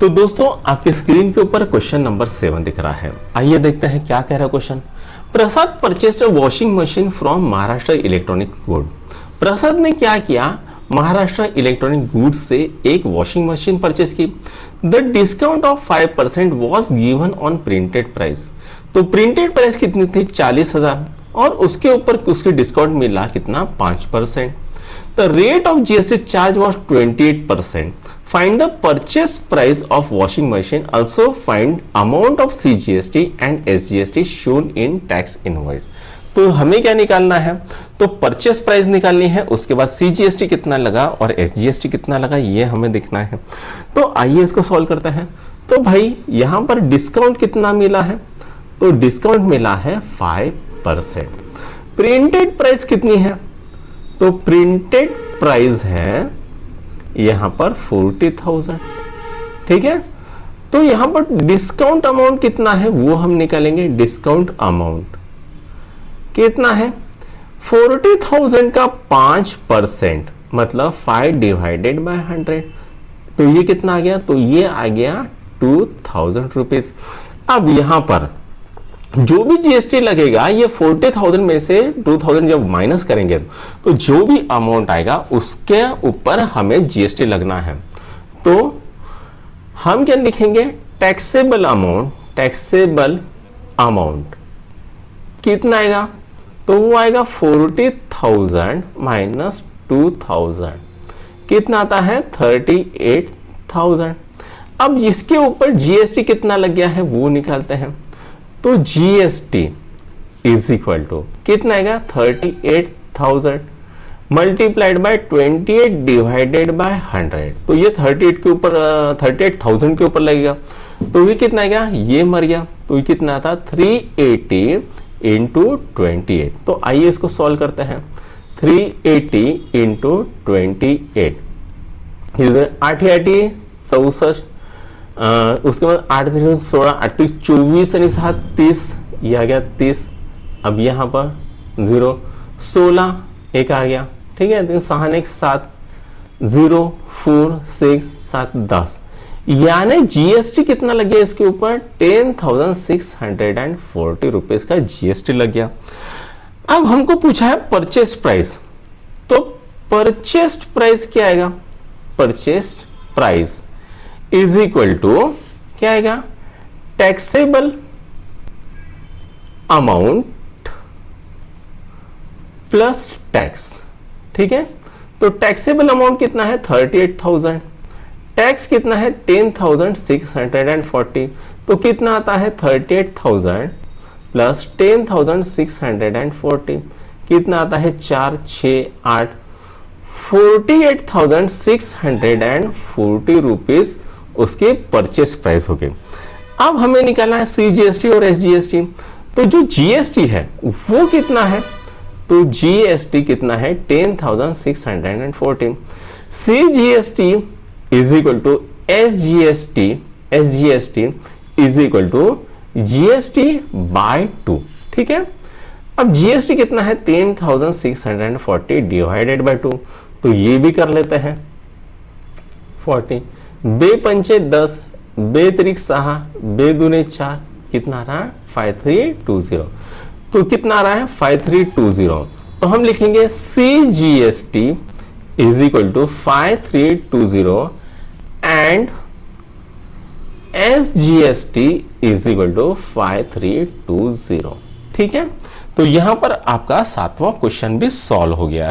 तो दोस्तों आपके स्क्रीन के ऊपर क्वेश्चन नंबर 7 दिख रहा है। आइए देखते हैं क्या कह रहा है question. Prasad purchased a washing machine from Maharashtra electronic good. Prasad ने क्या किया, महाराष्ट्र इलेक्ट्रॉनिक गुड्स से एक वॉशिंग मशीन परचेस की। The discount of 5% was given on printed price. तो प्रिंटेड प्राइस कितनी थी, 40,000, और उसके ऊपर उसके डिस्काउंट मिला कितना, 5%। The rate of GST charge was 28%. Find the purchase price of washing machine. Also find amount of CGST and SGST shown in tax invoice. तो हमें क्या निकालना है, तो परचेस प्राइस निकालनी है, उसके बाद CGST कितना लगा और SGST कितना लगा ये हमें देखना है। तो आइए इसको सॉल्व करते हैं। तो भाई यहां पर डिस्काउंट कितना मिला है, तो डिस्काउंट मिला है 5%। प्रिंटेड प्राइस कितनी है, तो प्रिंटेड प्राइस है यहां पर 40,000। ठीक है, तो यहां पर डिस्काउंट अमाउंट कितना है वो हम निकालेंगे। डिस्काउंट अमाउंट कितना है, 40,000 का 5% मतलब 5 डिवाइडेड बाय 100, तो ये कितना आ गया, तो ये आ गया 2,000 रुपीज। अब यहां पर जो भी जीएसटी लगेगा, ये 40,000 में से 2,000 जब माइनस करेंगे तो जो भी अमाउंट आएगा उसके ऊपर हमें जीएसटी लगना है। तो हम क्या लिखेंगे, टैक्सेबल अमाउंट। टैक्सेबल अमाउंट कितना आएगा, तो वो आएगा 40,000 माइनस 2,000, कितना आता है 38,000। अब इसके ऊपर जीएसटी कितना लग गया है वो निकालते हैं। तो जीएसटी इज इक्वल टू कितना आएगा, 38,000 मल्टीप्लाइड बाय 28 डिवाइडेड बाय 100। तो ये 38 के ऊपर 38,000 के ऊपर लगेगा, तो ये कितना आएगा, ये मर गया, तो ये कितना आता 380 इंटू 28। तो आइए इसको सॉल्व करते हैं। 380 इंटू 28, 8 64, उसके बाद 8 16 8 24 यानी 7 30, ये आ गया 30। अब यहाँ पर 0 16 एक आ गया, ठीक है, 6 1 7 0 4 6 7 10, यानी जीएसटी कितना लग गया इसके ऊपर, 10,640 रुपीज का जीएसटी लग गया। अब हमको पूछा है परचेस प्राइस, तो परचेस्ड प्राइस क्या आएगा, purchased price is equal to क्या आएगा, टैक्सेबल अमाउंट प्लस टैक्स। ठीक है, तो टैक्सेबल अमाउंट कितना है 38,000, टैक्स कितना है 10,640, तो कितना आता है 38,000 प्लस 10,640, कितना आता है 4 6 8, 48,640 रुपीज उसके परचेस प्राइस हो गए। अब हमें निकालना है सीजीएसटी और एसजीएसटी। तो जो जीएसटी है वो कितना है, तो जीएसटी कितना है 10,640, CGST is equal to SGST, SGST is equal to GST by 2। ठीक है, अब जीएसटी कितना है 10,640 डिवाइडेड बाय 2, तो ये भी कर लेते हैं 40, बे पंचे 10, बे त्रिक 6, बे दूने 4, कितना आ रहा है 5320, तो कितना आ रहा है 5320। तो हम लिखेंगे CGST is equal to 5320 and SGST is equal to 5320। ठीक है, तो यहां पर आपका 7वां क्वेश्चन भी सॉल्व हो गया है।